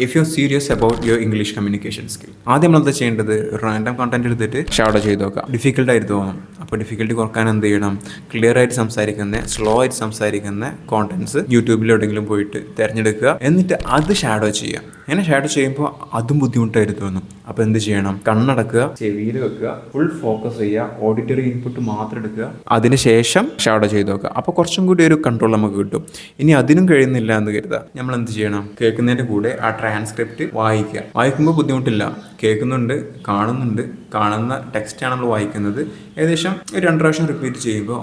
If you are serious about your English communication skill, ആദ്യം നമ്മൾ എന്താ ചെയ്യേണ്ടത്? റാൻഡം കണ്ടന്റ് എടുത്തിട്ട് ഷാഡോ ചെയ്ത് നോക്കാം. ഡിഫിക്കൽട്ട് ആയിട്ട് തോന്നും. അപ്പോൾ ഡിഫിക്കൽട്ടി കുറക്കാൻ എന്ത് ചെയ്യണം? ക്ലിയർ ആയിട്ട് സംസാരിക്കുന്ന, സ്ലോ ആയിട്ട് സംസാരിക്കുന്ന കോണ്ടന്റ്സ് യൂട്യൂബിൽ എവിടെയെങ്കിലും പോയിട്ട് തിരഞ്ഞെടുക്കുക. എന്നിട്ട് അത് ഷാഡോ ചെയ്യുക. അങ്ങനെ ഷാഡോ ചെയ്യുമ്പോൾ അതും ബുദ്ധിമുട്ടായിട്ട് തോന്നും. അപ്പോൾ എന്ത് ചെയ്യണം? കണ്ണടക്കുക, ചെവിയിൽ വെക്കുക, ഫുൾ ഫോക്കസ് ചെയ്യുക, ഓഡിറ്ററി ഇൻപുട്ട് മാത്രം എടുക്കുക. അതിനുശേഷം ഷാഡോ ചെയ്ത് നോക്കുക. അപ്പോൾ കുറച്ചും കൂടി ഒരു കൺട്രോൾ നമുക്ക് കിട്ടും. ഇനി അതിനും കഴിയുന്നില്ല എന്ന് കരുതുക, നമ്മൾ എന്ത് ചെയ്യണം? കേൾക്കുന്നതിൻ്റെ കൂടെ ആ ട്രാൻസ്ക്രിപ്റ്റ് വായിക്കുക. വായിക്കുമ്പോൾ ബുദ്ധിമുട്ടില്ല, കേൾക്കുന്നുണ്ട്, കാണുന്നുണ്ട്, കാണുന്ന ടെക്സ്റ്റാണ് നമ്മൾ വായിക്കുന്നത്. ഏകദേശം ഒരു 2 പ്രാവശ്യം റിപ്പീറ്റ് ചെയ്യുമ്പോൾ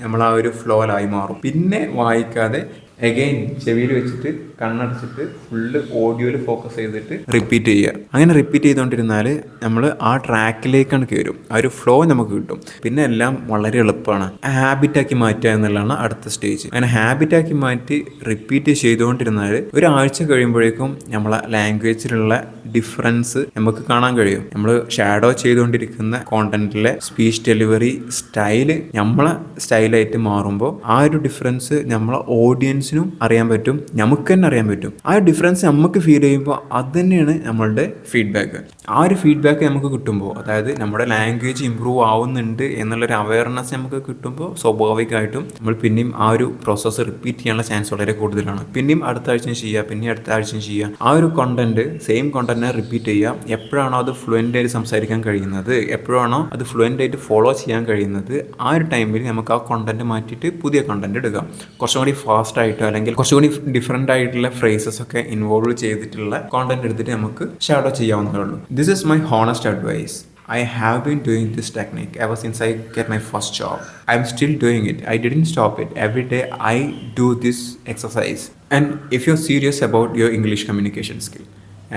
നമ്മൾ ആ ഒരു ഫ്ലോയിലായി മാറും. പിന്നെ വായിക്കാതെ അഗെയിൻ ചെവിയിൽ വെച്ചിട്ട് കണ്ണടച്ചിട്ട് ഫുള്ള് ഓഡിയോയിൽ ഫോക്കസ് ചെയ്തിട്ട് റിപ്പീറ്റ് ചെയ്യുക. അങ്ങനെ റിപ്പീറ്റ് ചെയ്തുകൊണ്ടിരുന്നാൽ നമ്മൾ ആ ട്രാക്കിലേക്കാണ് കയറും. ആ ഒരു ഫ്ലോ നമുക്ക് കിട്ടും. പിന്നെ എല്ലാം വളരെ എളുപ്പമാണ്. ഹാബിറ്റാക്കി മാറ്റുക എന്നുള്ളതാണ് അടുത്ത സ്റ്റേജ്. അങ്ങനെ ഹാബിറ്റാക്കി മാറ്റി റിപ്പീറ്റ് ചെയ്തുകൊണ്ടിരുന്നാൽ ഒരാഴ്ച കഴിയുമ്പോഴേക്കും നമ്മളെ ലാംഗ്വേജിലുള്ള ഡിഫറൻസ് നമുക്ക് കാണാൻ കഴിയും. നമ്മൾ ഷാഡോ ചെയ്തുകൊണ്ടിരിക്കുന്ന കോണ്ടന്റിലെ സ്പീച്ച് ഡെലിവറി സ്റ്റൈല് നമ്മളെ സ്റ്റൈലായിട്ട് മാറുമ്പോൾ ആ ഒരു ഡിഫറൻസ് നമ്മളെ ഓഡിയൻസിനും അറിയാൻ പറ്റും, നമുക്ക് തന്നെ അറിയാൻ പറ്റും. ആ ഡിഫറൻസ് നമുക്ക് ഫീൽ ചെയ്യുമ്പോൾ അത് തന്നെയാണ് നമ്മളുടെ ഫീഡ്ബാക്ക്. ആ ഒരു ഫീഡ്ബാക്ക് നമുക്ക് കിട്ടുമ്പോൾ, അതായത് നമ്മുടെ ലാംഗ്വേജ് ഇമ്പ്രൂവ് ആവുന്നുണ്ട് എന്നുള്ളൊരു അവയർനെസ് നമുക്ക് കിട്ടുമ്പോൾ സ്വാഭാവികമായിട്ടും നമ്മൾ പിന്നെയും ആ ഒരു പ്രോസസ്സ് റിപ്പീറ്റ് ചെയ്യാനുള്ള ചാൻസ് വളരെ കൂടുതലാണ്. പിന്നെയും അടുത്ത ആഴ്ചയും ചെയ്യുക, പിന്നെ അടുത്ത ആഴ്ചയും ചെയ്യുക. ആ ഒരു കോണ്ടന്റ്, സെയിം കോണ്ടന്റിനെ റിപ്പീറ്റ് ചെയ്യുക. എപ്പോഴാണോ അത് ഫ്ലുവൻ്റ് ആയിട്ട് സംസാരിക്കാൻ കഴിയുന്നത്, എപ്പോഴാണോ അത് ഫ്ലുവൻ്റ് ആയിട്ട് ഫോളോ ചെയ്യാൻ കഴിയുന്നത്, ആ ഒരു ടൈമിൽ നമുക്ക് ആ കോണ്ടന്റ് മാറ്റിയിട്ട് പുതിയ കോണ്ടന്റ് എടുക്കാം. കുറച്ചും കൂടി ഫാസ്റ്റ് ആയിട്ടോ അല്ലെങ്കിൽ കുറച്ചുകൂടി ഡിഫറെൻ്റ് ആയിട്ടുള്ള ഫ്രേസസ് ഒക്കെ ഇൻവോൾവ് ചെയ്തിട്ടുള്ള കോണ്ടന്റ് എടുത്തിട്ട് നമുക്ക് ഷാഡോ ചെയ്യാവുന്നതേ ഉള്ളൂ. This is my honest advice. I have been doing this technique ever since I get my first job. I'm still doing it. I didn't stop it. Every day I do this exercise. And if you're serious about your English communication skill,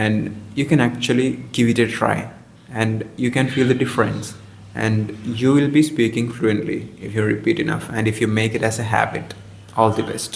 and you can actually give it a try, and you can feel the difference, and you will be speaking fluently if you repeat enough and if you make it as a habit. All the best.